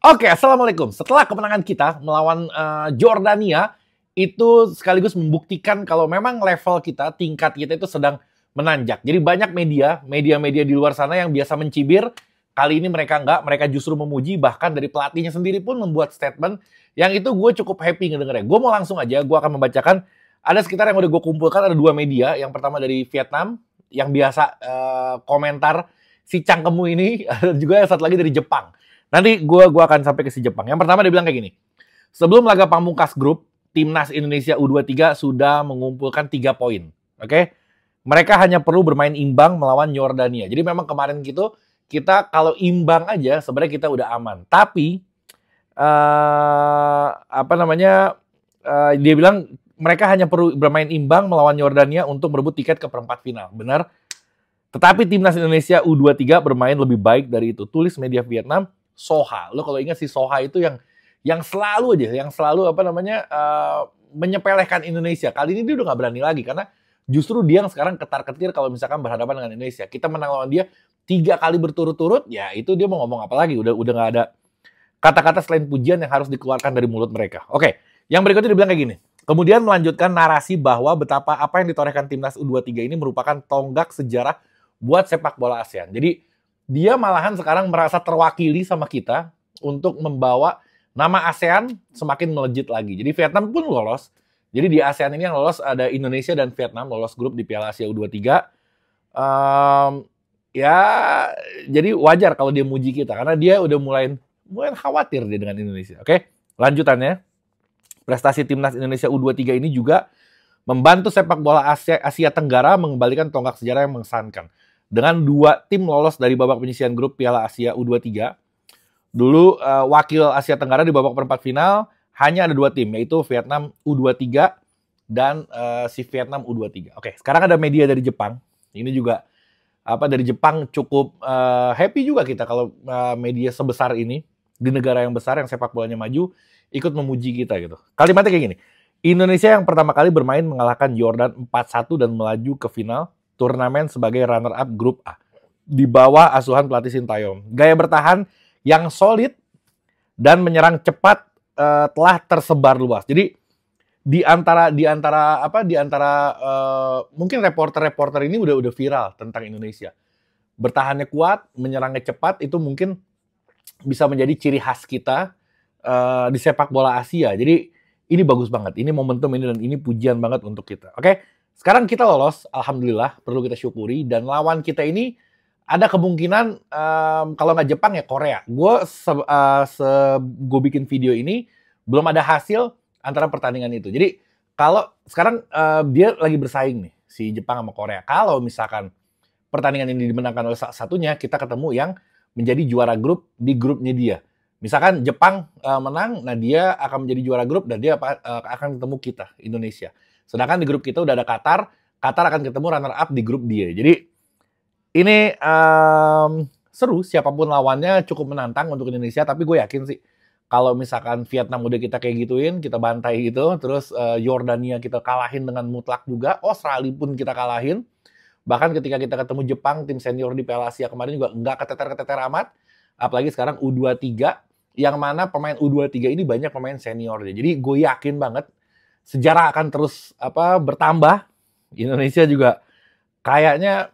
Oke, Assalamualaikum. Setelah kemenangan kita melawan Jordania, itu sekaligus membuktikan kalau memang level kita, tingkat kita itu sedang menanjak. Jadi banyak media-media di luar sana yang biasa mencibir, kali ini mereka enggak, mereka justru memuji, bahkan dari pelatihnya sendiri pun membuat statement, yang itu gue cukup happy ngedengernya. Gue mau langsung aja, gue akan membacakan, ada sekitar yang udah gue kumpulkan, ada 2 media, yang pertama dari Vietnam, yang biasa komentar si cangkemu ini, ada juga yang satu lagi dari Jepang. Nanti gue akan sampai ke si Jepang. Yang pertama dia bilang kayak gini. Sebelum laga pamungkas grup, Timnas Indonesia U23 sudah mengumpulkan 3 poin. Oke? Mereka hanya perlu bermain imbang melawan Yordania. Jadi memang kemarin gitu, kita kalau imbang aja sebenarnya kita udah aman. Tapi dia bilang mereka hanya perlu bermain imbang melawan Yordania untuk merebut tiket ke perempat final. Benar? Tetapi Timnas Indonesia U23 bermain lebih baik dari itu. Tulis media Vietnam, Soha. Lo kalau ingat si Soha itu yang selalu menyepelekan Indonesia. Kali ini dia udah nggak berani lagi karena justru dia yang sekarang ketar-ketir kalau misalkan berhadapan dengan Indonesia. Kita menang lawan dia 3 kali berturut-turut, ya itu dia mau ngomong apa lagi? Udah nggak ada kata-kata selain pujian yang harus dikeluarkan dari mulut mereka. Oke, yang berikutnya dia bilang kayak gini. Kemudian melanjutkan narasi bahwa betapa apa yang ditorehkan Timnas U23 ini merupakan tonggak sejarah buat sepak bola ASEAN. Jadi dia malahan sekarang merasa terwakili sama kita untuk membawa nama ASEAN semakin melejit lagi. Jadi Vietnam pun lolos. Jadi di ASEAN ini yang lolos ada Indonesia dan Vietnam lolos grup di Piala Asia U23. Jadi wajar kalau dia muji kita karena dia udah mulai khawatir dia dengan Indonesia. Oke, lanjutannya. Prestasi Timnas Indonesia U23 ini juga membantu sepak bola Asia Tenggara mengembalikan tonggak sejarah yang mengesankan. Dengan 2 tim lolos dari babak penyisihan grup Piala Asia U23. Dulu wakil Asia Tenggara di babak perempat final hanya ada 2 tim, yaitu Vietnam U23 dan si Vietnam U23. Oke, sekarang ada media dari Jepang. Ini juga dari Jepang cukup happy juga kita kalau media sebesar ini di negara yang besar yang sepak bolanya maju ikut memuji kita gitu. Kalimatnya kayak gini. Indonesia yang pertama kali bermain mengalahkan Jordan 4-1 dan melaju ke final turnamen sebagai runner-up grup A. Di bawah asuhan pelatih Sintayong. Gaya bertahan yang solid dan menyerang cepat telah tersebar luas. Jadi di antara mungkin reporter-reporter ini udah viral tentang Indonesia. Bertahannya kuat, menyerangnya cepat itu mungkin bisa menjadi ciri khas kita di sepak bola Asia. Jadi ini bagus banget. Ini momentum ini dan ini pujian banget untuk kita. Oke? Sekarang kita lolos, alhamdulillah, perlu kita syukuri. Dan lawan kita ini ada kemungkinan kalau nggak Jepang ya Korea. Gue bikin video ini belum ada hasil antara pertandingan itu. Jadi kalau sekarang dia lagi bersaing nih si Jepang sama Korea. Kalau misalkan pertandingan ini dimenangkan oleh satunya, kita ketemu yang menjadi juara grup di grupnya dia. Misalkan Jepang menang, nah dia akan menjadi juara grup dan dia akan ketemu kita, Indonesia. Sedangkan di grup kita udah ada Qatar akan ketemu runner-up di grup dia. Jadi ini seru, siapapun lawannya cukup menantang untuk Indonesia, tapi gue yakin sih kalau misalkan Vietnam udah kita kayak gituin, kita bantai gitu, terus Yordania kita kalahin dengan mutlak juga, Australia pun kita kalahin, bahkan ketika kita ketemu Jepang, tim senior di Piala Asia kemarin juga nggak keteter-keteter amat, apalagi sekarang U23, yang mana pemain U23 ini banyak pemain senior. Jadi gue yakin banget, sejarah akan terus bertambah. Indonesia juga kayaknya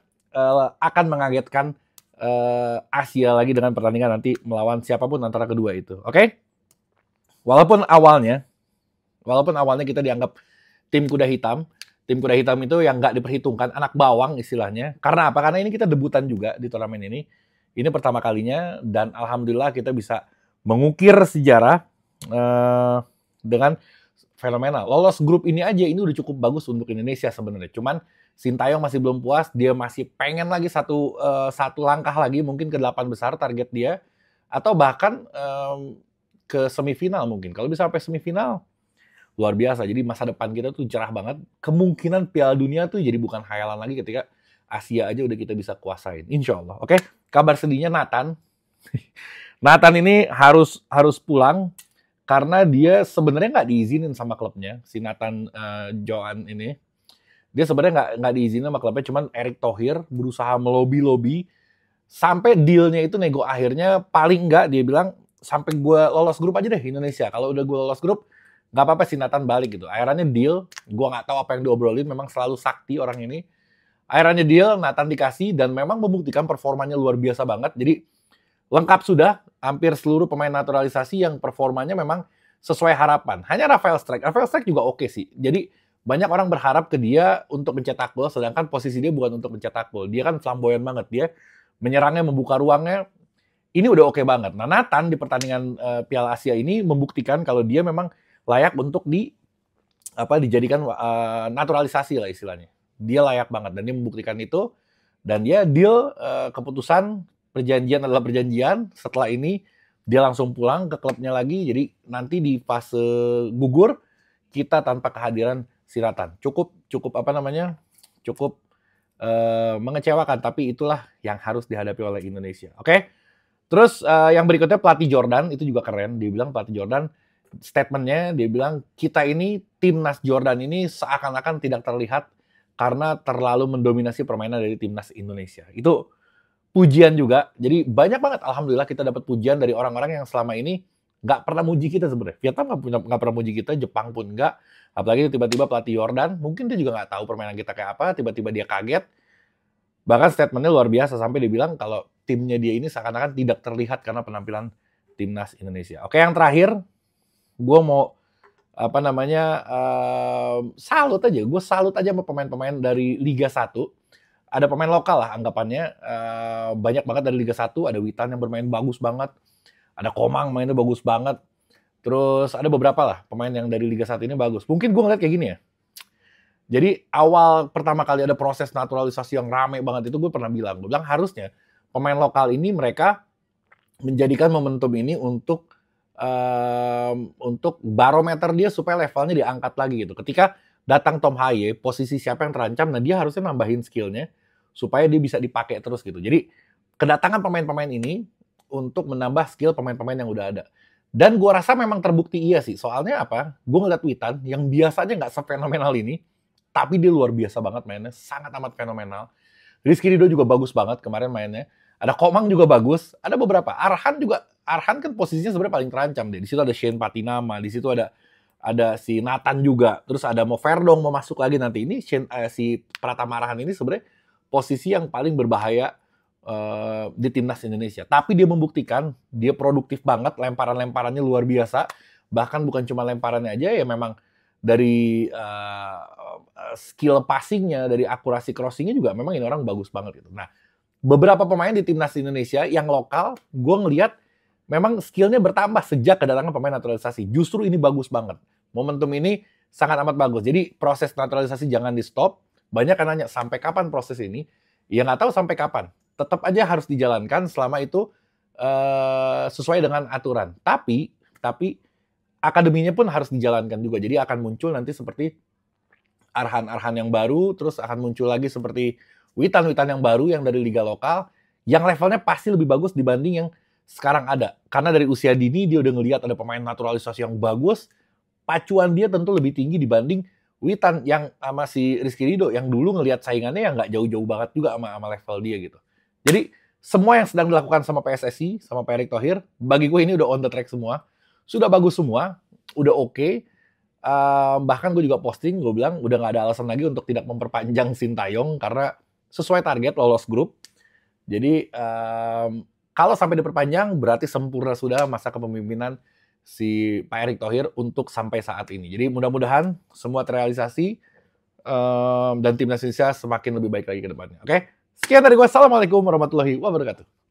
akan mengagetkan Asia lagi dengan pertandingan nanti melawan siapapun antara kedua itu. Oke? Walaupun awalnya kita dianggap tim kuda hitam itu yang nggak diperhitungkan, anak bawang istilahnya. Karena apa? Karena ini kita debutan juga di turnamen ini. Ini pertama kalinya dan alhamdulillah kita bisa mengukir sejarah dengan fenomenal. Lolos grup ini aja ini udah cukup bagus untuk Indonesia sebenarnya. Cuman Sintayong masih belum puas, dia masih pengen lagi satu langkah lagi mungkin ke 8 besar target dia atau bahkan ke semifinal mungkin. Kalau bisa sampai semifinal luar biasa. Jadi masa depan kita tuh cerah banget. Kemungkinan Piala Dunia tuh jadi bukan khayalan lagi ketika Asia aja udah kita bisa kuasain. Insya Allah. Oke. Kabar sedihnya Nathan. Nathan ini harus pulang. Karena dia sebenarnya nggak diizinin sama klubnya, si Nathan Joan ini. Dia sebenarnya nggak diizinin sama klubnya, cuman Erick Thohir berusaha melobi sampai dealnya itu nego akhirnya paling nggak dia bilang sampai gue lolos grup aja deh Indonesia. Kalau udah gue lolos grup, nggak apa-apa si Nathan balik gitu. Akhirnya deal, gue nggak tahu apa yang diobrolin, memang selalu sakti orang ini. Akhirnya deal, Nathan dikasih, dan memang membuktikan performanya luar biasa banget. Jadi lengkap sudah, hampir seluruh pemain naturalisasi yang performanya memang sesuai harapan. Hanya Rafael Strike juga oke sih. Jadi banyak orang berharap ke dia untuk mencetak gol, sedangkan posisi dia bukan untuk mencetak gol. Dia kan flamboyan banget, dia menyerangnya, membuka ruangnya, ini udah oke banget. Nah, Nathan di pertandingan Piala Asia ini membuktikan kalau dia memang layak untuk dijadikan naturalisasi lah istilahnya. Dia layak banget dan dia membuktikan itu, dan dia deal, keputusan perjanjian adalah perjanjian. Setelah ini dia langsung pulang ke klubnya lagi. Jadi nanti di fase gugur kita tanpa kehadiran si Nathan. Cukup cukup mengecewakan, tapi itulah yang harus dihadapi oleh Indonesia. Oke? Terus yang berikutnya pelatih Jordan, itu juga keren. Dia bilang pelatih Jordan, statementnya dia bilang, kita ini, timnas Jordan ini seakan-akan tidak terlihat karena terlalu mendominasi permainan dari timnas Indonesia. Itu pujian juga. Jadi banyak banget, alhamdulillah kita dapat pujian dari orang-orang yang selama ini nggak pernah muji kita sebenarnya. Vietnam nggak pernah muji kita, Jepang pun nggak. Apalagi tiba-tiba pelatih Jordan, mungkin dia juga nggak tahu permainan kita kayak apa, tiba-tiba dia kaget. Bahkan statementnya luar biasa, sampai dia bilang kalau timnya dia ini seakan-akan tidak terlihat karena penampilan timnas Indonesia. Oke, yang terakhir, gue mau salut aja. Gue salut aja sama pemain-pemain dari Liga 1. Ada pemain lokal lah anggapannya, banyak banget dari Liga 1. Ada Witan yang bermain bagus banget, ada Komang mainnya bagus banget. Terus ada beberapa lah pemain yang dari Liga 1 ini bagus. Mungkin gue ngeliat kayak gini ya. Jadi awal pertama kali ada proses naturalisasi yang rame banget itu, gue bilang harusnya pemain lokal ini mereka menjadikan momentum ini untuk barometer dia supaya levelnya diangkat lagi gitu. Ketika datang Tom Haye, posisi siapa yang terancam, nah dia harusnya nambahin skillnya supaya dia bisa dipakai terus gitu. Jadi kedatangan pemain-pemain ini untuk menambah skill pemain-pemain yang udah ada. Dan gue rasa memang terbukti iya sih. Soalnya apa? Gue ngeliat Witan yang biasanya nggak sefenomenal ini, tapi dia luar biasa banget mainnya, sangat amat fenomenal. Rizky Ridho juga bagus banget kemarin mainnya. Ada Komang juga bagus, ada beberapa. Arhan kan posisinya sebenarnya paling terancam deh. Di situ ada Shane Patinama, di situ ada si Nathan juga. Terus ada Mo Verdong mau masuk lagi nanti. Ini si Pratama Arhan ini sebenarnya posisi yang paling berbahaya di timnas Indonesia. Tapi dia membuktikan dia produktif banget, lemparan-lemparannya luar biasa. Bahkan bukan cuma lemparannya aja, ya memang dari skill passingnya, dari akurasi crossingnya juga memang ini orang bagus banget gitu. Nah, beberapa pemain di timnas Indonesia yang lokal, gue ngelihat memang skillnya bertambah sejak kedatangan pemain naturalisasi. Justru ini bagus banget. Momentum ini sangat amat bagus. Jadi proses naturalisasi jangan di stop. Banyak kan nanya sampai kapan proses ini? Ya nggak tahu sampai kapan. Tetap aja harus dijalankan selama itu sesuai dengan aturan. Tapi akademinya pun harus dijalankan juga. Jadi akan muncul nanti seperti Arhan yang baru, terus akan muncul lagi seperti Witan yang baru yang dari liga lokal, yang levelnya pasti lebih bagus dibanding yang sekarang ada. Karena dari usia dini dia udah ngelihat ada pemain naturalisasi yang bagus, pacuan dia tentu lebih tinggi dibanding Witan yang sama si Rizky Ridho yang dulu ngelihat saingannya yang nggak jauh-jauh banget juga sama level dia gitu. Jadi semua yang sedang dilakukan sama PSSI, sama Pak Erick Thohir, bagi gue ini udah on the track semua. Sudah bagus semua, udah oke. Bahkan gue juga posting, gue bilang udah nggak ada alasan lagi untuk tidak memperpanjang Sintayong karena sesuai target lolos grup. Jadi kalau sampai diperpanjang berarti sempurna sudah masa kepemimpinan si Pak Erick Thohir untuk sampai saat ini. Jadi mudah-mudahan semua terrealisasi dan timnas Indonesia semakin lebih baik lagi ke depannya. Oke? Sekian dari gue. Assalamualaikum warahmatullahi wabarakatuh.